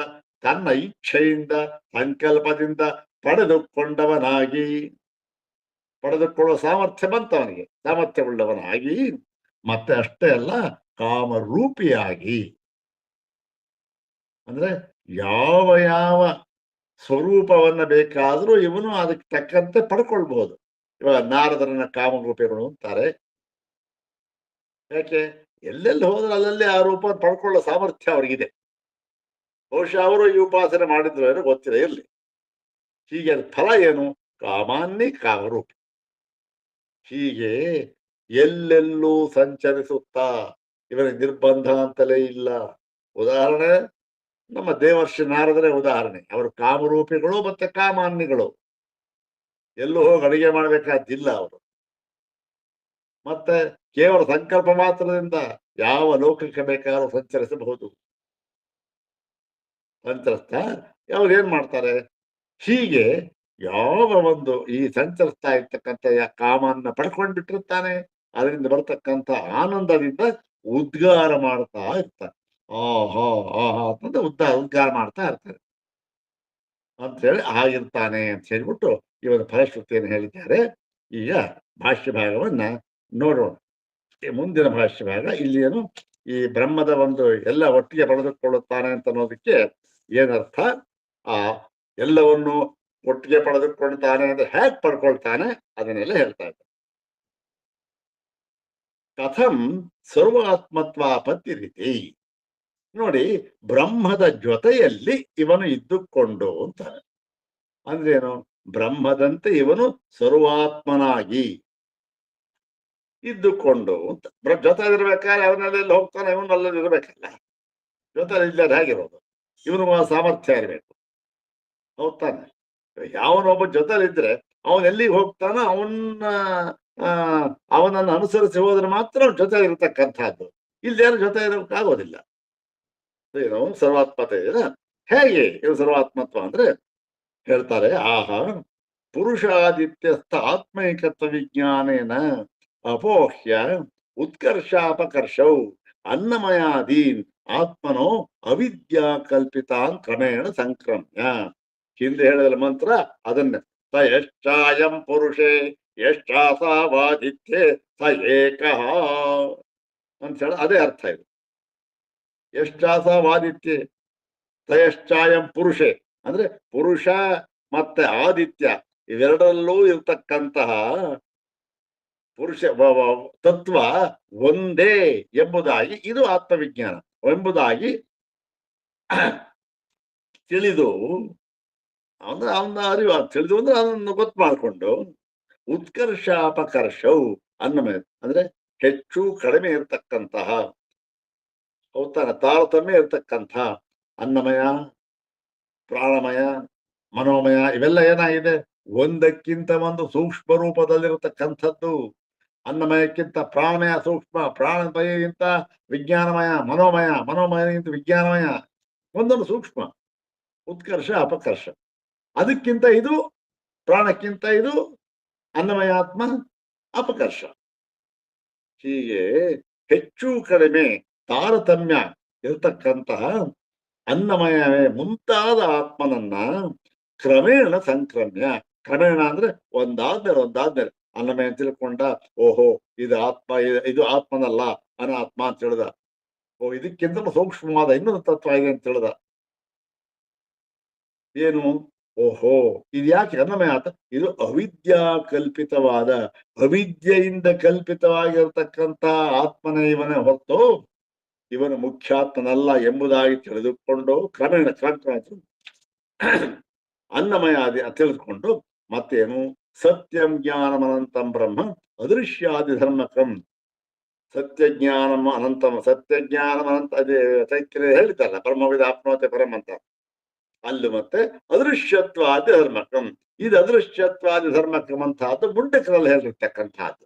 ತನ್ನ ಇಚ್ಛೆಯಿಂದ ಸಂಕಲ್ಪದಿಂದ ಪಡೆದುಕೊಂಡವನಾಗಿ, ಪಡೆದುಕೊಳ್ಳುವ ಸಾಮರ್ಥ್ಯ ಬಂತವನಿಗೆ, ಸಾಮರ್ಥ್ಯವುಳ್ಳವನಾಗಿ, ಮತ್ತೆ ಅಷ್ಟೇ ಅಲ್ಲ ಕಾಮರೂಪಿಯಾಗಿ, ಅಂದ್ರೆ ಯಾವ ಯಾವ ಸ್ವರೂಪವನ್ನ ಬೇಕಾದ್ರೂ ಇವನು ಅದಕ್ಕೆ ತಕ್ಕಂತೆ ಪಡ್ಕೊಳ್ಬಹುದು. ಇವಾಗ ನಾರದರನ್ನ ಕಾಮರೂಪಿಗಳು ಅಂತಾರೆ. ಯಾಕೆ? ಎಲ್ಲೆಲ್ಲಿ ಹೋದ್ರೆ ಅಲ್ಲಲ್ಲಿ ಆ ರೂಪ ಪಡ್ಕೊಳ್ಳೋ ಸಾಮರ್ಥ್ಯ ಅವ್ರಿಗಿದೆ. ಬಹುಶಃ ಅವರು ಈ ಉಪಾಸನೆ ಮಾಡಿದ್ರು ಏನೋ ಗೊತ್ತಿಲ್ಲ, ಇರ್ಲಿ. ಹೀಗೆ ಫಲ ಏನು? ಕಾಮಾನ್ನಿ ಕಾಮರೂಪಿ. ಹೀಗೆ ಎಲ್ಲೆಲ್ಲೂ ಸಂಚರಿಸುತ್ತಾ, ಇವನಿಗೆ ನಿರ್ಬಂಧ ಅಂತಲೇ ಇಲ್ಲ. ಉದಾಹರಣೆ ನಮ್ಮ ದೇವರ್ಷಿ ನಾರದರೆ ಉದಾಹರಣೆ. ಅವರು ಕಾಮರೂಪಿಗಳು ಮತ್ತೆ ಕಾಮಾನ್ನಿಗಳು. ಎಲ್ಲೂ ಹೋಗಿ ಅಡಿಗೆ ಮಾಡ್ಬೇಕಾದ್ದಿಲ್ಲ ಅವರು. ಮತ್ತೆ ಕೇವಲ ಸಂಕಲ್ಪ ಮಾತ್ರದಿಂದ ಯಾವ ಲೋಕಕ್ಕೆ ಬೇಕಾದ್ರೂ ಸಂಚರಿಸಬಹುದು. ಸಂಚರಿಸ್ತಾ ಅವ್ರು ಏನ್ ಮಾಡ್ತಾರೆ? ಹೀಗೆ ಯಾವ ಒಂದು ಈ ಸಂಚರಿಸ್ತಾ ಇರ್ತಕ್ಕಂಥ ಕಾಮನ್ನ ಪಡ್ಕೊಂಡ್ಬಿಟ್ಟಿರ್ತಾನೆ, ಅದರಿಂದ ಬರ್ತಕ್ಕಂಥ ಆನಂದದಿಂದ ಉದ್ಗಾರ ಮಾಡ್ತಾ ಇರ್ತಾರೆ. ಆಹಾ ಆಹಾ ಅಂತಂದ್ರೆ ಉದ್ಗಾರ ಮಾಡ್ತಾ ಇರ್ತಾರೆ ಅಂತ ಹೇಳಿ ಆಗಿರ್ತಾನೆ ಅಂತ ಹೇಳ್ಬಿಟ್ಟು ಇವರ ಫಲಶ್ರುತಿಯನ್ನು ಹೇಳಿದ್ದಾರೆ. ಈಗ ಭಾಷ್ಯ ಭಾಗವನ್ನ ನೋಡೋಣ. ಮುಂದಿನ ಭಾಷ್ಯ ಭಾಗ ಇಲ್ಲಿ ಏನು ಈ ಬ್ರಹ್ಮದ ಒಂದು ಎಲ್ಲ ಒಟ್ಟಿಗೆ ಪಡೆದುಕೊಳ್ಳುತ್ತಾನೆ ಅಂತ ಅನ್ನೋದಕ್ಕೆ ಏನರ್ಥ, ಆ ಎಲ್ಲವನ್ನು ಒಟ್ಟಿಗೆ ಪಡೆದುಕೊಳ್ತಾನೆ ಅಂದ್ರೆ ಹೇಗೆ ಪಡ್ಕೊಳ್ತಾನೆ ಅದನ್ನೆಲ್ಲ ಹೇಳ್ತಾ ಇದ್ದಾರೆ. ಕಥಂ ಸರ್ವಾತ್ಮತ್ವಾಪತ್ತಿ ರೀತಿ. ನೋಡಿ, ಬ್ರಹ್ಮದ ಜೊತೆಯಲ್ಲಿ ಇವನು ಇದ್ದುಕೊಂಡು ಅಂತಾರೆ. ಅಂದ್ರೇನು? ಬ್ರಹ್ಮದಂತೆ ಇವನು ಸರ್ವಾತ್ಮನಾಗಿ ಇದ್ದುಕೊಂಡು ಅಂತ. ಜೊತೆ ಇರ್ಬೇಕಾದ್ರೆ ಅವನಲ್ಲೆಲ್ಲ ಹೋಗ್ತಾನೆ, ಇವನಲ್ಲಲ್ಲಿ ಇರ್ಬೇಕಲ್ಲ. ಜೊತೆ ಇಲ್ಲದ ಹೇಗಿರೋದು? ಇವನು ಸಾಮರ್ಥ್ಯ ಇರಬೇಕು, ಹೌದ್ ತಾನೆ? ಯಾವನೊಬ್ಬ ಜೊತೆಲಿದ್ರೆ ಅವನ್ ಎಲ್ಲಿಗೆ ಹೋಗ್ತಾನೋ ಅವನನ್ನು ಅನುಸರಿಸಿ ಹೋದ್ರೆ ಮಾತ್ರ ಅವನ ಜೊತೆ ಇರತಕ್ಕಂಥದ್ದು. ಇಲ್ಲೇನು ಜೊತೆ ಇರೋಕ್ಕಾಗೋದಿಲ್ಲ. ಏನು ಸರ್ವಾತ್ಮತೆ ಇದೆ. ಹೇಗೆ ಇದು ಸರ್ವಾತ್ಮತ್ವ ಅಂದ್ರೆ ಹೇಳ್ತಾರೆ, ಆಹಾ ಪುರುಷಾದಿತ್ಯಸ್ಥ ಆತ್ಮೈಕತ್ವ ವಿಜ್ಞಾನೇನ ಅಪೋಹ್ಯ ಉತ್ಕರ್ಷಾಪಕರ್ಷೌ ಅನ್ನಮಯಾದೀನ್ ಆತ್ಮನೋ ಅವಿದ್ಯಾ ಕಲ್ಪಿತಾನ್ ಕ್ರಮೇಣ ಸಂಕ್ರಮ್ಯ. ಹಿಂದೆ ಹೇಳಿದ ಮಂತ್ರ ಅದನ್ನ ಸ ಯಶ್ಚಾಯಂ ಪುರುಷೇ ಯಶ್ಚಾಸಾವಾದಿತ್ಯೆ ಸ ಏಕಃ ಅಂತ ಹೇಳ ಅದೇ ಅರ್ಥ ಇದು. ಯಶ್ಚಾಸಾವಾದಿತ್ಯೆ ಸ ಯಶ್ಚಾಯಂ ಪುರುಷೇ ಅಂದ್ರೆ ಪುರುಷ ಮತ್ತೆ ಆದಿತ್ಯ ಇವೆರಡರಲ್ಲೂ ಇರ್ತಕ್ಕಂತಹ ಪುರುಷ ತತ್ವ ಒಂದೇ ಎಂಬುದಾಗಿ, ಇದು ಆತ್ಮವಿಜ್ಞಾನ ಎಂಬುದಾಗಿ ತಿಳಿದು ಅಂದ್ರೆ ಅವನ ಅರಿವು ತಿಳಿದು ಅಂದ್ರೆ ಅದನ್ನು ಗೊತ್ತು ಮಾಡಿಕೊಂಡು ಉತ್ಕರ್ಷಾಪಕರ್ಷವು ಅನ್ನಮಯ ಅಂದ್ರೆ ಹೆಚ್ಚು ಕಡಿಮೆ ಇರತಕ್ಕಂತಹ, ಹೌದಾನ, ತಾರತಮ್ಯ ಇರತಕ್ಕಂಥ ಅನ್ನಮಯ, ಪ್ರಾಣಮಯ, ಮನೋಮಯ ಇವೆಲ್ಲ ಏನಾಗಿದೆ? ಒಂದಕ್ಕಿಂತ ಒಂದು ಸೂಕ್ಷ್ಮ ರೂಪದಲ್ಲಿರತಕ್ಕಂಥದ್ದು. ಅನ್ನಮಯಕ್ಕಿಂತ ಪ್ರಾಣಮಯ ಸೂಕ್ಷ್ಮ, ಪ್ರಾಣಮಯಕ್ಕಿಂತ ವಿಜ್ಞಾನಮಯ, ಮನೋಮಯಕ್ಕಿಂತ ವಿಜ್ಞಾನಮಯ, ಒಂದೊಂದು ಸೂಕ್ಷ್ಮ. ಉತ್ಕರ್ಷ ಅಪಕರ್ಷ, ಅದಕ್ಕಿಂತ ಇದು, ಪ್ರಾಣಕ್ಕಿಂತ ಇದು ಅನ್ನಮಯ ಆತ್ಮ ಅಪಕರ್ಷ. ಹೀಗೆ ಹೆಚ್ಚು ಕಡಿಮೆ ತಾರತಮ್ಯ ಇರತಕ್ಕಂತಹ ಅನ್ನಮಯ ಮುಂತಾದ ಆತ್ಮನನ್ನ ಕ್ರಮೇಣ ಸಂಕ್ರಮ್ಯ, ಕ್ರಮೇಣ ಅಂದ್ರೆ ಒಂದಾದ್ಮೇಲೆ ಅನ್ನಮಯ ತಿಳ್ಕೊಂಡ, ಓಹೋ ಇದು ಆತ್ಮ, ಇದು ಆತ್ಮನಲ್ಲ ಅನಾತ್ಮ ಅಂತ ತಿಳಿದ. ಓ ಇದಕ್ಕಿಂತ ಸೂಕ್ಷ್ಮವಾದ ಇನ್ನೊಂದು ತತ್ವ ಇದೆ ಅಂತ ತಿಳಿದ. ಏನು? ಓಹೋ ಇದು ಯಾಕೆ ಅನ್ನಮಯ ಆತ? ಇದು ಅವಿದ್ಯಾ ಕಲ್ಪಿತವಾದ, ಅವಿದ್ಯೆಯಿಂದ ಕಲ್ಪಿತವಾಗಿರತಕ್ಕಂತ ಆತ್ಮನೇ ಇವನೇ ಹೊರತು ಇವನು ಮುಖ್ಯಾತ್ಮನಲ್ಲ ಎಂಬುದಾಗಿ ತಿಳಿದುಕೊಂಡು ಕ್ರಮೇಣ ಅನ್ನಮಯ ತಿಳಿದುಕೊಂಡು ಮತ್ತೇನು? ಸತ್ಯಂ ಜ್ಞಾನಮನಂತಂ ಬ್ರಹ್ಮ ಅದೃಶ್ಯಾದಿ ಧರ್ಮಕಂ. ಸತ್ಯಜ್ಞಾನಂ ಅನಂತಂ, ಸತ್ಯಜ್ಞಾನಂ ಅನಂತ ಅದೇ ಚೈತ್ಯ ಹೇಳ್ತಾರಲ್ಲ, ಬ್ರಹ್ಮವಿದ ಆಪ್ನೋತೆ ಪರಂ ಅಂತ. ಅಲ್ಲಿ ಮತ್ತೆ ಅದೃಶ್ಯತ್ವಾದಿ ಧರ್ಮಕಂ, ಇದು ಅದೃಶ್ಯತ್ವಾದಿ ಧರ್ಮಕಂ ಅಂತಹದ್ದು ಮುಂಡಕರಲ್ಲಿ ಹೇಳಿರ್ತಕ್ಕಂಥದ್ದು.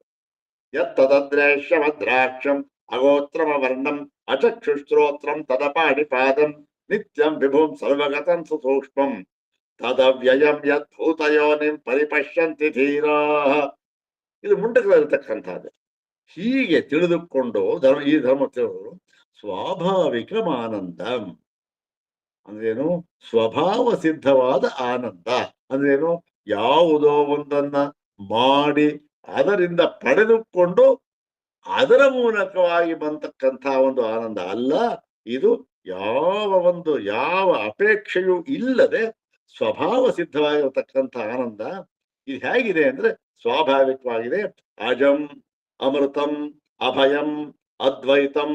ಯತ್ತದ್ರೇಶ್ಯಮದ್ರಾಕ್ಷಂ ಅಗೋತ್ರಮ ವರ್ಣಂ ಅಚಕ್ಷುಶ್ರೋತ್ರಂ ತದಪಾಣಿಪಾದಂ ನಿತ್ಯಂ ವಿಭುಂ ಸರ್ವಗತಂ ಸುಸೂಕ್ಷ್ಮಂ ತದವ್ಯಯಂ ಯದ್ಭೂತಯೋನಿಂ ಪರಿಪಶ್ಯಂತಿ ಧೀರಾಃ. ಇದು ಮುಂಡಕದಲ್ಲಿರ್ತಕ್ಕಂಥದ್ದು. ಹೀಗೆ ತಿಳಿದುಕೊಂಡು ಈ ಧರ್ಮ ತಿಳಿದು ಸ್ವಾಭಾವಿಕಮಾನಂದಂ ಅಂದ್ರೇನು? ಸ್ವಭಾವ ಸಿದ್ಧವಾದ ಆನಂದ ಅಂದ್ರೇನು? ಯಾವುದೋ ಒಂದನ್ನ ಮಾಡಿ ಅದರಿಂದ ಪಡೆದುಕೊಂಡು ಅದರ ಮೂಲಕವಾಗಿ ಬಂತಕ್ಕಂಥ ಒಂದು ಆನಂದ ಅಲ್ಲ. ಇದು ಯಾವ ಅಪೇಕ್ಷೆಯೂ ಇಲ್ಲದೆ ಸ್ವಭಾವ ಸಿದ್ಧವಾಗಿರತಕ್ಕಂಥ ಆನಂದ. ಇದು ಹೇಗಿದೆ ಅಂದ್ರೆ ಸ್ವಾಭಾವಿಕವಾಗಿದೆ. ಅಜಂ ಅಮೃತಂ ಅಭಯಂ ಅದ್ವೈತಂ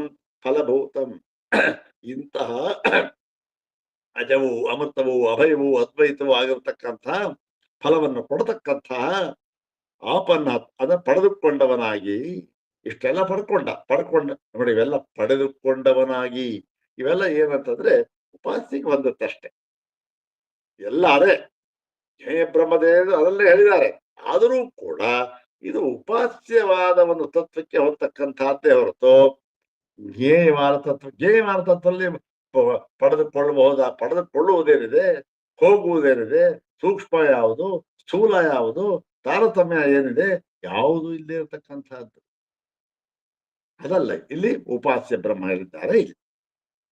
ಫಲಭೂತಂ. ಇಂತಹ ಅಜವು ಅಮೃತವು ಅಭಯವು ಅದ್ವೈತವು ಆಗಿರತಕ್ಕಂಥ ಫಲವನ್ನು ಕೊಡತಕ್ಕಂತಹ ಆಪನ್ನ ಅದನ್ನ ಪಡೆದುಕೊಂಡವನಾಗಿ, ಇಷ್ಟೆಲ್ಲ ಪಡ್ಕೊಂಡ ನೋಡಿ, ಇವೆಲ್ಲ ಪಡೆದುಕೊಂಡವನಾಗಿ. ಇವೆಲ್ಲ ಏನಂತಂದ್ರೆ ಉಪಾಸ್ಯಕ್ಕೆ ಬಂದತ್ತಷ್ಟೆ. ಎಲ್ಲ ಅದೇ ಜಯ ಬ್ರಹ್ಮದೇವರು ಅದಲ್ಲೇ ಹೇಳಿದ್ದಾರೆ. ಆದರೂ ಕೂಡ ಇದು ಉಪಾಸ್ಯವಾದ ಒಂದು ತತ್ವಕ್ಕೆ ಹೋಗ್ತಕ್ಕಂಥದ್ದೇ ಹೊರತು ಜ್ಞೇಯವಾದ ತತ್ವದಲ್ಲಿ ಪಡೆದುಕೊಳ್ಳುವುದೇನಿದೆ, ಹೋಗುವುದೇನಿದೆ, ಸೂಕ್ಷ್ಮ ಯಾವುದು, ಸ್ಥೂಲ ಯಾವುದು, ತಾರತಮ್ಯ ಏನಿದೆ, ಯಾವುದು ಇಲ್ಲೇ ಇರತಕ್ಕಂಥದ್ದು ಅದಲ್ಲ. ಇಲ್ಲಿ ಉಪಾಸ್ಯ ಬ್ರಹ್ಮ ಹೇಳಿದ್ದಾರೆ.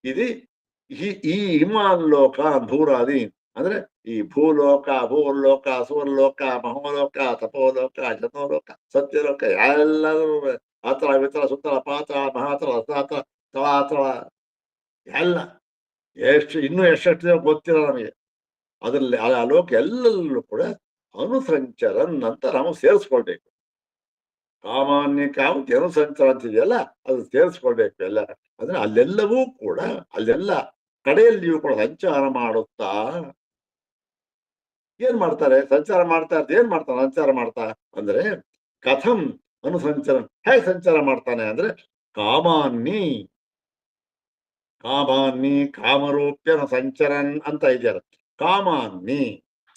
ಇದು ಈ ಹಿಮಾನ್ಲೋಕ ಭೂರಾದಿ ಅಂದ್ರೆ ಈ ಭೂಲೋಕ, ಭೂರ್ಲೋಕ, ಸೂರ್ಲೋಕ, ಮಹೋಲೋಕ, ತಪೋಲೋಕ, ಜನೋಲೋಕ, ಸತ್ಯಲೋಕ ಎಲ್ಲರೂ ಆತರ ವಿತರ ಸುತ್ತಲ ಪಾತ್ರ ಮಹಾತರ ರಸಾತರ ತಳಾತರ ಎಲ್ಲ ಇನ್ನೂ ಎಷ್ಟೆಷ್ಟು ಗೊತ್ತಿಲ್ಲ ನಮಗೆ. ಅದ್ರಲ್ಲಿ ಆ ಲೋಕ ಎಲ್ಲಲ್ಲೂ ಕೂಡ ಅನುಸಂಚರನ್ ಅಂತ ನಾವು ಸೇರಿಸ್ಕೊಳ್ಬೇಕು. ಸಾಮಾನ್ಯ ಕಾಮಕ್ಕೆ ಅನುಸಂಚರ ಅಂತಿದೆಯಲ್ಲ, ಅದು ಸೇರಿಸ್ಕೊಳ್ಬೇಕು ಎಲ್ಲ. ಅಂದ್ರೆ ಅಲ್ಲೆಲ್ಲವೂ ಕೂಡ, ಅಲ್ಲೆಲ್ಲ ಕಡೆಯಲ್ಲಿಯೂ ಕೂಡ ಸಂಚಾರ ಮಾಡುತ್ತಾ ಏನ್ ಮಾಡ್ತಾರೆ? ಸಂಚಾರ ಮಾಡ್ತಾ ಏನ್ ಮಾಡ್ತಾನೆ? ಸಂಚಾರ ಮಾಡ್ತಾ ಅಂದ್ರೆ ಕಥಂ ಅನುಸಂಚರ, ಹೇಗೆ ಸಂಚಾರ ಮಾಡ್ತಾನೆ ಅಂದ್ರೆ ಕಾಮಾನ್ನಿ ಕಾಮರೂಪ್ಯನ ಸಂಚರನ್ ಅಂತ ಇದೆಯಲ್ಲ. ಕಾಮಾನ್ನಿ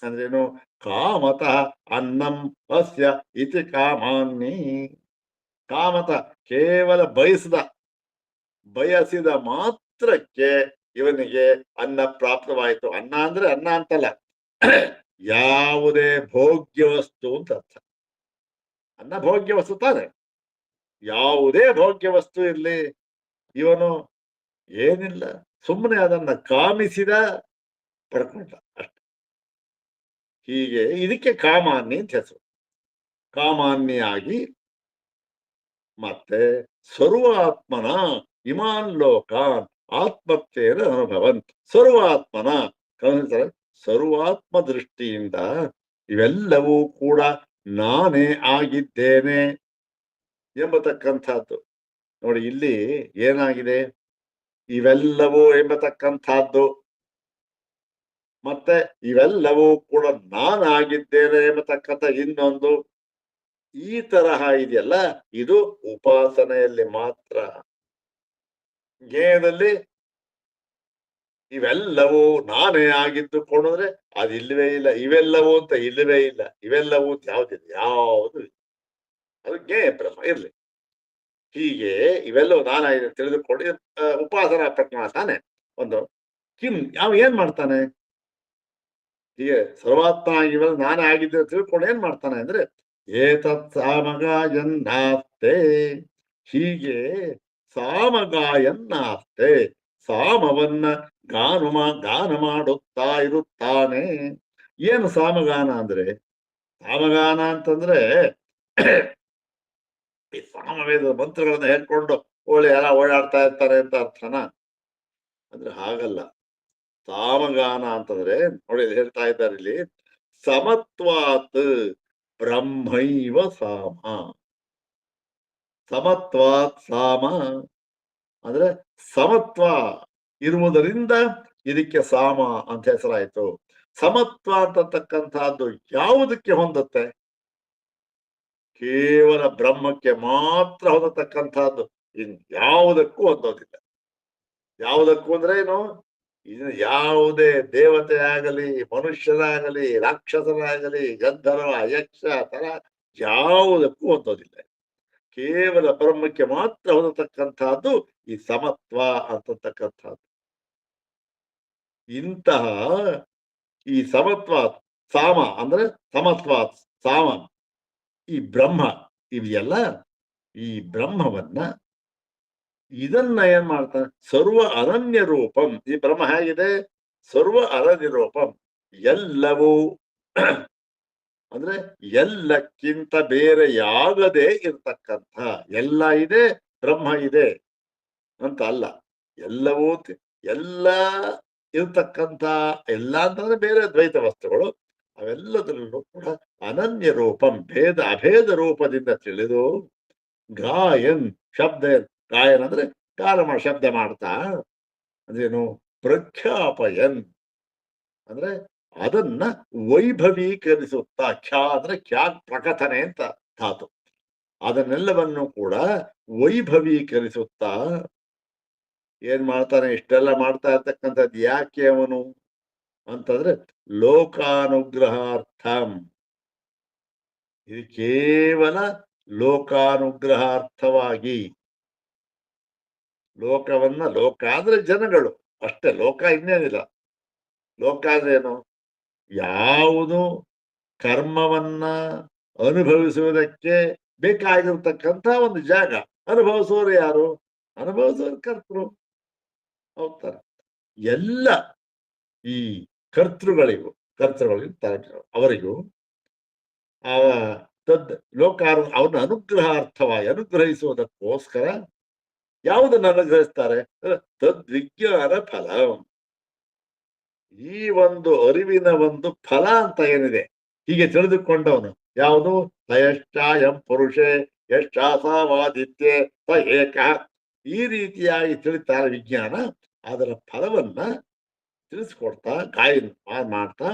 ಅಂದ್ರೇನು? ಕಾಮತಃ ಅನ್ನಂ ಅಸ್ಯ ಇತಿ ಕಾಮಾನ್ನಿ. ಕಾಮತ ಕೇವಲ ಬಯಸಿದ ಮಾತ್ರಕ್ಕೆ ಇವನಿಗೆ ಅನ್ನ ಪ್ರಾಪ್ತವಾಯಿತು. ಅನ್ನ ಅಂದ್ರೆ ಅನ್ನ ಅಂತಲ್ಲ, ಯಾವುದೇ ಭೋಗ್ಯ ವಸ್ತು ಅಂತ ಅರ್ಥ. ಅನ್ನ ಭೋಗ್ಯ ವಸ್ತು ತಾನೆ. ಯಾವುದೇ ಭೋಗ್ಯ ವಸ್ತು ಇರ್ಲಿ, ಇವನು ಏನಿಲ್ಲ, ಸುಮ್ಮನೆ ಅದನ್ನ ಕಾಮಿಸಿದ, ಪಡ್ಕೊಂಡ ಅಷ್ಟೆ. ಹೀಗೆ ಇದಕ್ಕೆ ಕಾಮಾನ್ಯ ಅಂತ ಹೆಸರು. ಕಾಮಾನ್ಯಾಗಿ ಮತ್ತೆ ಸರ್ವಾತ್ಮನ ಇಮಾನ್ ಲೋಕಾನ್ ಆತ್ಮತ್ವೇನ ಅನುಭವನ್. ಸರ್ವಾತ್ಮನ ಸರ್ವಾತ್ಮ ದೃಷ್ಟಿಯಿಂದ ಇವೆಲ್ಲವೂ ಕೂಡ ನಾನೇ ಆಗಿದ್ದೇನೆ ಎಂಬತಕ್ಕಂಥದ್ದು. ನೋಡಿ, ಇಲ್ಲಿ ಏನಾಗಿದೆ? ಇವೆಲ್ಲವೂ ಎಂಬತಕ್ಕಂಥದ್ದು ಮತ್ತೆ ಇವೆಲ್ಲವೂ ಕೂಡ ನಾನಾಗಿದ್ದೇನೆ ಎಂಬತಕ್ಕಂಥ ಇನ್ನೊಂದು. ಈ ತರಹ ಇದೆಯಲ್ಲ, ಇದು ಉಪಾಸನೆಯಲ್ಲಿ ಮಾತ್ರ. ಜ್ಞೇಯದಲ್ಲಿ ಇವೆಲ್ಲವೂ ನಾನೇ ಆಗಿದ್ದುಕೊಂಡ್ರೆ ಅದಿಲ್ವೇ ಇಲ್ಲ. ಇವೆಲ್ಲವೂ ಅಂತ ಇಲ್ಲವೇ ಇಲ್ಲ. ಇವೆಲ್ಲವೂ ಅಂತ ಯಾವ್ದಿದೆ? ಯಾವುದು ಇಲ್ಲ. ಅದು ಜ್ಞೇಯ ಬ್ರಹ್ಮ ಇರ್ಲಿ. ಹೀಗೆ ಇವೆಲ್ಲವೂ ನಾನಾಗಿದೆ ತಿಳಿದುಕೊಂಡು ಉಪಾಸನಾ ಪ್ರಕರಣ ತಾನೆ ಒಂದು. ಏನ್ ಮಾಡ್ತಾನೆ? ಹೀಗೆ ಸರ್ವಾತ್ಮ ಇವೆಲ್ಲ ನಾನೇ ಆಗಿದ್ದೆ ತಿಳ್ಕೊಂಡು ಏನ್ ಮಾಡ್ತಾನೆ ಅಂದ್ರೆ ಏತತ್ ಸಾಮಗಾಯನ್ನಾಸ್ತೆ. ಹೀಗೆ ಸಾಮಗಾಯನ್ನಾಸ್ತೆ, ಸಾಮವನ್ನ ಗಾನ ಮಾಡುತ್ತಾ ಇರುತ್ತಾನೆ. ಏನು ಸಾಮಗಾನ ಅಂದ್ರೆ? ಸಾಮಗಾನ ಅಂತಂದ್ರೆ ಈ ಸಾಮವೇದ ಮಂತ್ರಗಳನ್ನ ಹೇಳ್ಕೊಂಡು ಎಲ್ಲ ಓಡಾಡ್ತಾ ಇರ್ತಾರೆ ಅಂತ ಅರ್ಥನ? ಅಂದ್ರೆ ಹಾಗಲ್ಲ. ಸಾಮಗಾನ ಅಂತಂದ್ರೆ ನೋಡಿ ಹೇಳ್ತಾ ಇದ್ದಾರೆ ಇಲ್ಲಿ, ಸಮತ್ವಾತ್ ಬ್ರಹ್ಮೈವ ಸಾಮ. ಸಮತ್ವಾತ್ ಸಾಮ ಅಂದ್ರೆ ಸಮತ್ವ ಇರುವುದರಿಂದ ಇದಕ್ಕೆ ಸಾಮ ಅಂತ ಹೆಸರಾಯ್ತು. ಸಮತ್ವ ಅಂತಕ್ಕಂಥದ್ದು ಯಾವುದಕ್ಕೆ ಹೊಂದುತ್ತೆ? ಕೇವಲ ಬ್ರಹ್ಮಕ್ಕೆ ಮಾತ್ರ ಹೊಂದತಕ್ಕಂಥದ್ದು, ಇನ್ ಯಾವುದಕ್ಕೂ ಹೊಂದೋದಿಲ್ಲ. ಯಾವುದಕ್ಕೂ ಅಂದ್ರೆ ಏನು? ಇದು ಯಾವುದೇ ದೇವತೆ ಆಗಲಿ, ಮನುಷ್ಯರಾಗಲಿ, ರಾಕ್ಷಸರಾಗಲಿ, ಗಂಧರ್ವ, ಯಕ್ಷ ತರ ಯಾವುದಕ್ಕೂ ಹೊಂದೋದಿಲ್ಲ. ಕೇವಲ ಬ್ರಹ್ಮಕ್ಕೆ ಮಾತ್ರ ಹೊಂದತಕ್ಕಂಥದ್ದು ಈ ಸಮತ್ವ ಅಂತಕ್ಕಂಥದ್ದು. ಇಂತಹ ಈ ಸಮತ್ವ ಸಾಮ ಅಂದ್ರೆ ಸಮತ್ವ ಸಾಮ ಈ ಬ್ರಹ್ಮ ಇವೆಲ್ಲ, ಈ ಬ್ರಹ್ಮವನ್ನ ಇದನ್ನ ಏನ್ ಮಾಡ್ತಾನೆ? ಸರ್ವ ಅನನ್ಯ ರೂಪಂ. ಈ ಬ್ರಹ್ಮ ಹೇಗಿದೆ? ಸರ್ವ ಅನನ್ಯ ರೂಪಂ, ಎಲ್ಲವೂ ಅಂದ್ರೆ ಎಲ್ಲಕ್ಕಿಂತ ಬೇರೆಯಾಗದೆ ಇರ್ತಕ್ಕಂಥ, ಎಲ್ಲ ಇದೆ ಬ್ರಹ್ಮ ಇದೆ ಅಂತ ಅಲ್ಲ, ಎಲ್ಲವೂ ಎಲ್ಲ ಇರ್ತಕ್ಕಂಥ, ಎಲ್ಲ ಅಂತಂದ್ರೆ ಬೇರೆ ದ್ವೈತ ವಸ್ತುಗಳು, ಅವೆಲ್ಲದರಲ್ಲೂ ಕೂಡ ಅನನ್ಯ ರೂಪಂ, ಅಭೇದ ರೂಪದಿಂದ ತಿಳಿದು ಗಾಯನ್ ಶಬ್ದ, ಗಾಯನ್ ಅಂದ್ರೆ ಗಾನ ಶಬ್ದ ಮಾಡ್ತಾ, ಅಂದ್ರೇನು? ಪ್ರಖ್ಯಾಪಯನ್ ಅಂದ್ರೆ ಅದನ್ನ ವೈಭವೀಕರಿಸುತ್ತಾ, ಖ್ಯಾ ಅಂದ್ರೆ ಖ್ಯಾ ಪ್ರಕಥನೆ ಅಂತ ಧಾತು, ಅದನ್ನೆಲ್ಲವನ್ನು ಕೂಡ ವೈಭವೀಕರಿಸುತ್ತಾ ಏನ್ ಮಾಡ್ತಾನೆ? ಇಷ್ಟೆಲ್ಲ ಮಾಡ್ತಾ ಇರ್ತಕ್ಕಂಥದ್ದು ಯಾಕೆ ಅವನು ಅಂತಂದ್ರೆ ಲೋಕಾನುಗ್ರಹಾರ್ಥಂ. ಇದು ಕೇವಲ ಲೋಕಾನುಗ್ರಹಾರ್ಥವಾಗಿ, ಲೋಕವನ್ನ, ಲೋಕ ಅಂದ್ರೆ ಜನಗಳು ಅಷ್ಟೇ, ಲೋಕ ಇನ್ನೇನಿಲ್ಲ. ಲೋಕ ಅಂದ್ರೆ ಏನು? ಯಾವುದು ಕರ್ಮವನ್ನ ಅನುಭವಿಸುವುದಕ್ಕೆ ಬೇಕಾಗಿರ್ತಕ್ಕಂಥ ಒಂದು ಜಾಗ. ಅನುಭವಿಸೋರು ಯಾರು? ಅನುಭವಿಸೋರು ಕರ್ತೃ ಹೋಗ್ತಾರೆ. ಎಲ್ಲ ಈ ಕರ್ತೃಗಳಿಗೂ ಅವರಿಗೂ ಆ ತದ್ ಲೋಕ ಅವ್ರನ್ನ ಅನುಗ್ರಹಾರ್ಥವಾಗಿ ಅನುಗ್ರಹಿಸುವುದಕ್ಕೋಸ್ಕರ ಯಾವುದನ್ನು ಅನುಗ್ರಹಿಸ್ತಾರೆ? ತದ್ವಿಜ್ಞಾನ ಫಲ. ಈ ಒಂದು ಅರಿವಿನ ಒಂದು ಫಲ ಅಂತ ಏನಿದೆ, ಹೀಗೆ ತಿಳಿದುಕೊಂಡವನು ಯಾವುದು? ಎಂ ಪುರುಷೇ ಯಶ್ಚಾಸಾವಾದಿತ್ಯೆ ಸ ಏಕ. ಈ ರೀತಿಯಾಗಿ ತಿಳಿತಾರೆ ವಿಜ್ಞಾನ. ಅದರ ಫಲವನ್ನ ತಿಳಿಸ್ಕೊಡ್ತಾ ಗಾಯನ್ ಮಾಡ್ತಾ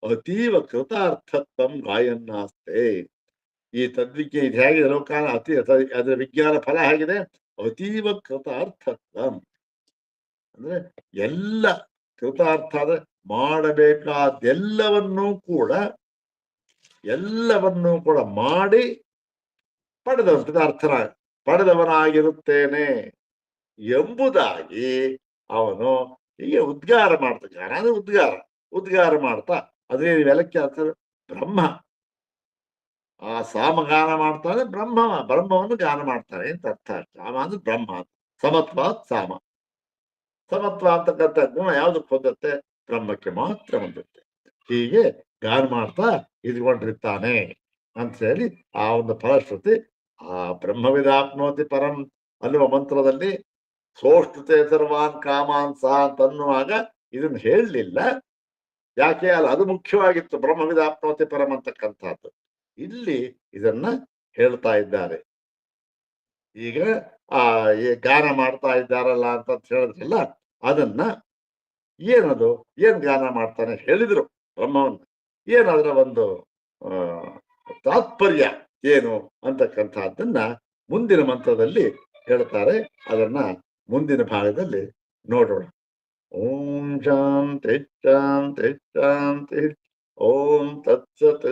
ಅತೀವ ಕೃತಾರ್ಥತ್ವಂ ಗಾಯನ್ನಾಸ್ತೆ. ಈ ತದ್ವಿಜ್ಞ ಇದು ಹೇಗಿದೆ ಲೋಕಾನ ಅದರ ವಿಜ್ಞಾನ ಫಲ ಹೇಗಿದೆ? ಅತೀವ ಕೃತಾರ್ಥತ್ವಂ ಅಂದ್ರೆ ಎಲ್ಲ ಕೃತಾರ್ಥ ಅಂದ್ರೆ ಮಾಡಬೇಕಾದೆಲ್ಲವನ್ನೂ ಕೂಡ ಮಾಡಿ ಪಡೆದವನಾಗಿರುತ್ತೇನೆ ಎಂಬುದಾಗಿ ಅವನು ಹೀಗೆ ಉದ್ಗಾರ ಮಾಡ್ತಾನೆ. ಅಂದ್ರೆ ಉದ್ಗಾರ ಮಾಡ್ತಾ ಅದೇ ವೆಲಕ್ಕೆ ಬ್ರಹ್ಮ ಆ ಸಾಮಗಾನ ಮಾಡ್ತಾನೆ, ಬ್ರಹ್ಮವನ್ನು ಗಾನ ಮಾಡ್ತಾನೆ ಅಂತ ಅರ್ಥ. ಸಾಮ ಅಂದ್ರೆ ಬ್ರಹ್ಮ, ಸಮತ್ವಾತ್ ಸಾಮ. ಸಮತ್ವ ಅಂತಕ್ಕಂಥ ಗುಣ ಯಾವ್ದಕ್ಕೆ ಹೊಂದುತ್ತೆ? ಬ್ರಹ್ಮಕ್ಕೆ ಮಾತ್ರ ಹೊಂದುತ್ತೆ. ಹೀಗೆ ಗಾನ ಮಾಡ್ತಾ ಇದ್ಕೊಂಡಿರ್ತಾನೆ ಅಂತ ಹೇಳಿ ಆ ಒಂದು ಫಲಶ್ರುತಿ ಆ ಬ್ರಹ್ಮವಿದಾಪ್ನೋತಿ ಪರಂ ಅನ್ನುವ ಮಂತ್ರದಲ್ಲಿ ಸೋಷ್ಟುತೆ ಸರ್ವಾನ್ ಕಾಮಾನ್ ಸಹ ಅಂತನ್ನುವಾಗ ಇದನ್ನ ಹೇಳಲಿಲ್ಲ. ಯಾಕೆ ಅಲ್ಲ, ಅದು ಮುಖ್ಯವಾಗಿತ್ತು, ಬ್ರಹ್ಮವಿದಾಪ್ನೋತಿ ಪರಂ ಅಂತಕ್ಕಂಥದ್ದು. ಇಲ್ಲಿ ಇದನ್ನ ಹೇಳ್ತಾ ಇದ್ದಾರೆ. ಈಗ ಆ ಗಾನ ಮಾಡ್ತಾ ಇದ್ದಾರಲ್ಲ ಅಂತ ಹೇಳಿದ್ರಲ್ಲ, ಅದನ್ನ ಏನದು, ಏನ್ ಗಾನ ಮಾಡ್ತಾನೆ ಹೇಳಿದ್ರು ಬ್ರಹ್ಮವನ್ನ, ಏನಾದ್ರ ಒಂದು ತಾತ್ಪರ್ಯ ಏನು ಅಂತಕ್ಕಂಥದ್ದನ್ನ ಮುಂದಿನ ಮಂತ್ರದಲ್ಲಿ ಹೇಳ್ತಾರೆ. ಅದನ್ನ ಮುಂದಿನ ಭಾಗದಲ್ಲಿ ನೋಡೋಣ. ಓಂ ಶಾಂತಿ ಶಾಂತಿ ಶಾಂತಿ. ಓಂ ತತ್ಸತ್.